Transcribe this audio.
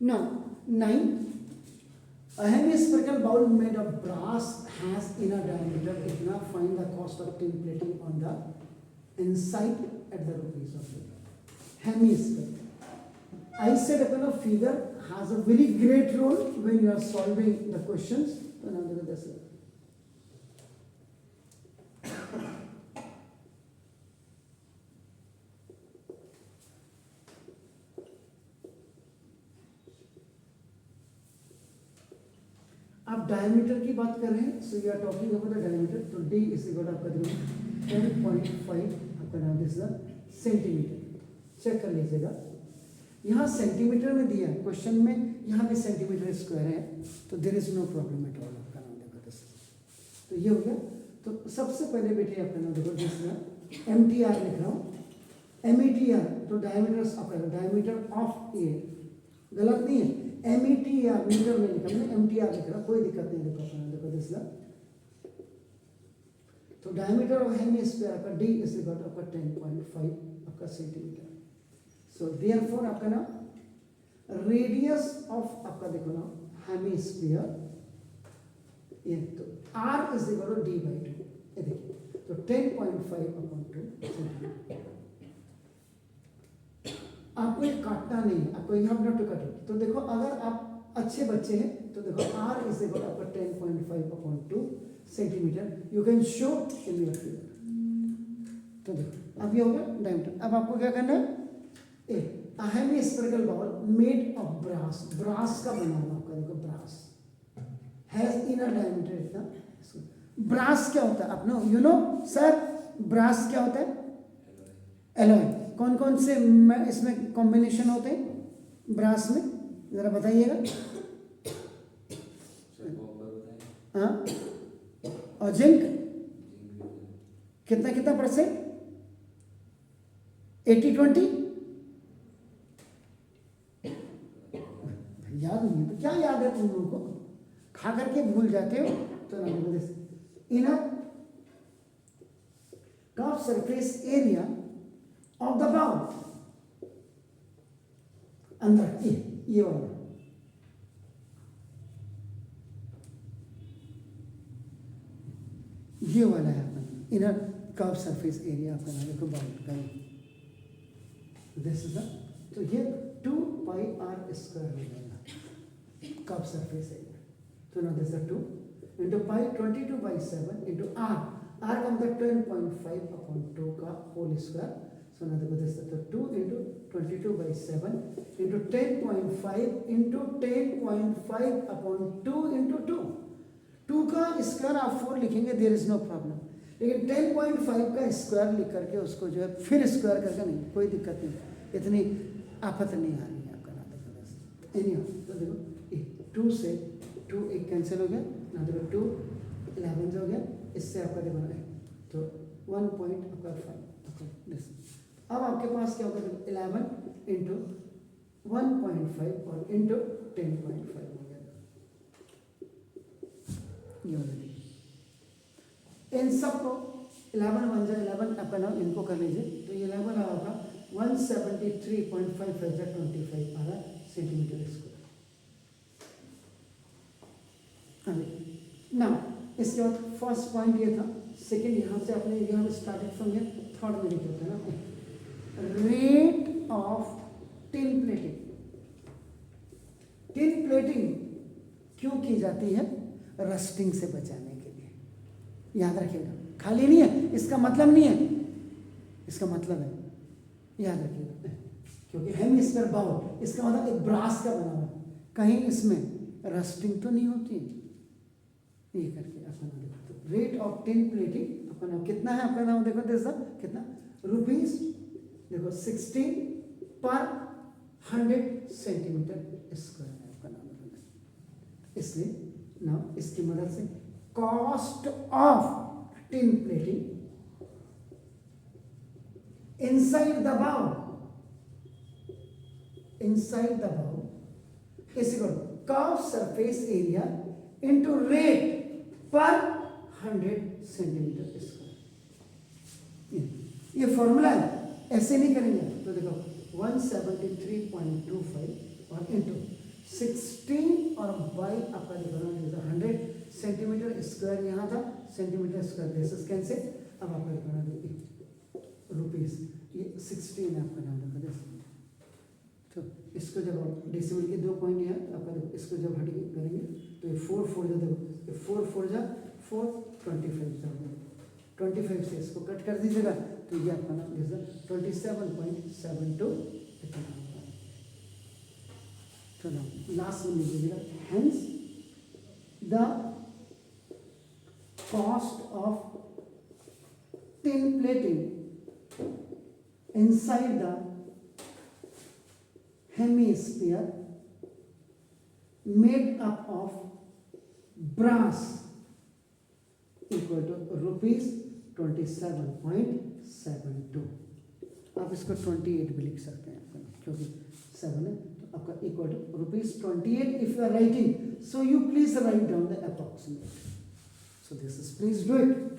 Now 9, a hemispherical bowl made of brass has inner diameter इतना, find the cost of tin plating on the inside at the rupees of it. Hemispherical. I said a figure has a very great role when you are solving the questions. तो now look at this. आप diameter की बात कर रहे हैं, so you are talking about the diameter, तो D is equal आपका 10.5 आपका नाम दिस सेंटीमीटर. चेक कर लीजिएगा, यहाँ सेंटीमीटर में दिया है क्वेश्चन में, यहाँ भी सेंटीमीटर स्क्वायर है, तो there is no problem at all. आपका नाम देखो दिस, तो ये हो गया. तो सबसे पहले बेटे आपका नाम देखो दिस MTR लिख रहा हूँ, METR, तो डायमीटर आपका डायमीटर ऑफ ए, गलत नहीं है, METR मीटर में लिखा, मैंने MTR लिख रहा, कोई दिक्कत नहीं. देखो अपना देखो दिस, तो डायमीटर ऑफ हेमिस्फीयर आपका D इज इक्वल टू आपका 10.5 आपका सेंटीमीटर. सो देयरफॉर आपका ना रेडियस ऑफ आपका देखो ना हेमिस्फीयर, ये तो R is equal to D/2, ये देखिए, तो 10.5/2 सेंटीमीटर. आपको ये काटना नहीं है, आपको you have not to cut it. तो देखो अगर आप अच्छे बच्चे हैं तो देखो R इज इक्वल टू आपका 10.5/2 centimetre, you can show in your figure. तो देखो अब ये हो गया डायमीटर. अब आपको क्या करना है, a hemispherical ball made of brass, brass का बना हुआ आपका देखो, ब्रास हैज इनर डायमीटर इतना. ब्रास क्या होता है अपना, यू नो सर, ब्रास क्या होता है, एलॉय. कौन कौन से इसमें कॉम्बिनेशन होते हैं ब्रास में, जरा बताइएगा. हाँ, और जिंक कितना कितना %, 80-20. याद नहीं है तो क्या याद है तुम लोगों को, खा करके भूल जाते हो. तो inner curve surface area of the bowl, अंदर ये वाला, ये वाला है अपना इनर कर्व सरफेस एरिया आपका नाम देखो बाउल का. दिस इज द, तो ये 2πr² हो जाएगा कर्व सरफेस एरिया. तो now this is 2 into pi 22/7 into r come the 10.5/2 का होल स्क्वायर. So now देखो दिस, तो 2 into 22/7 into 10.5 into 10.5/2 into 2 का स्क्वायर आप 4 लिखेंगे, देयर इज नो प्रॉब्लम. लेकिन 10.5 का स्क्वायर लिख करके उसको जो है फिर स्क्वायर करके नहीं, कोई दिक्कत नहीं, इतनी आफत नहीं आ रही है आपका नाम देखो. एनी तो देखो 2 से 2 एक कैंसिल हो गया ना, देखो 2 11 हो गया, इससे आपका देखो तो 1.5. अब आपके पास क्या होगा, 11 इंटू 1.5 और इंटू 10.5 हो गया. इन सबको 11 1 जा 11 आपका नाम, इनको कर लीजिए. तो ये 11 आ रहा 173.5 25 आ रहा सेंटीमीटर स्क्वायर. ना इसके बाद फर्स्ट पॉइंट ये था. सेकेंड यहाँ से आपने यहाँ स्टार्टेड फ्रॉम हियर, थर्ड में लिखे होता है ना, rate of tin plating. Tin plating क्यों की जाती है, रस्टिंग से बचाने के लिए. याद रखिएगा, खाली नहीं है, इसका मतलब नहीं है, इसका मतलब है, याद रखिएगा, क्योंकि हेमिस्फीयर बाउल इसका मतलब एक ब्रास का बना हुआ, कहीं इसमें रस्टिंग तो नहीं होती. ये करके अपना देखो, रेट ऑफ टिन प्लेटिंग अपना नाम कितना है, अपना नाम देखो दिस कितना रुपीज, देखो 16 पर 100 सेंटीमीटर स्क्वायर है आपका नाम. इसलिए ना इसकी मदद से cost of tin plating inside the bowl is equal to curved surface area into rate per 100 centimetre square. ये फॉर्मूला है, ऐसे नहीं करेंगे. तो देखो 173.25 और इंटू 16 और बाई आपका देखो 100 सेंटीमीटर स्क्वायर यहाँ था, centimetre square this is cancel. अब आपका देखो रुपीज़, ये 16 आपका नाम रखा दिस। तो इसको जब आप डेसिमल के 2 पॉइंट यहाँ आपका देखो, इसको जब हट करेंगे तो ये 4 4 जा, देखो ये 4 4 जा 4 25 जा, 25 से इसको कट कर दीजिएगा तो ये आपका नाम दिस 27.72। तो लास्ट में लीजिएगा, hence the cost of tin plating inside the hemisphere made up of brass equal to rupees 27.72। आप इसको 28 भी लिख सकते हैं क्योंकि 7 है, तो आपका equal to rupees 28। If you are writing, so you please write down the approximate. So this is, please do it.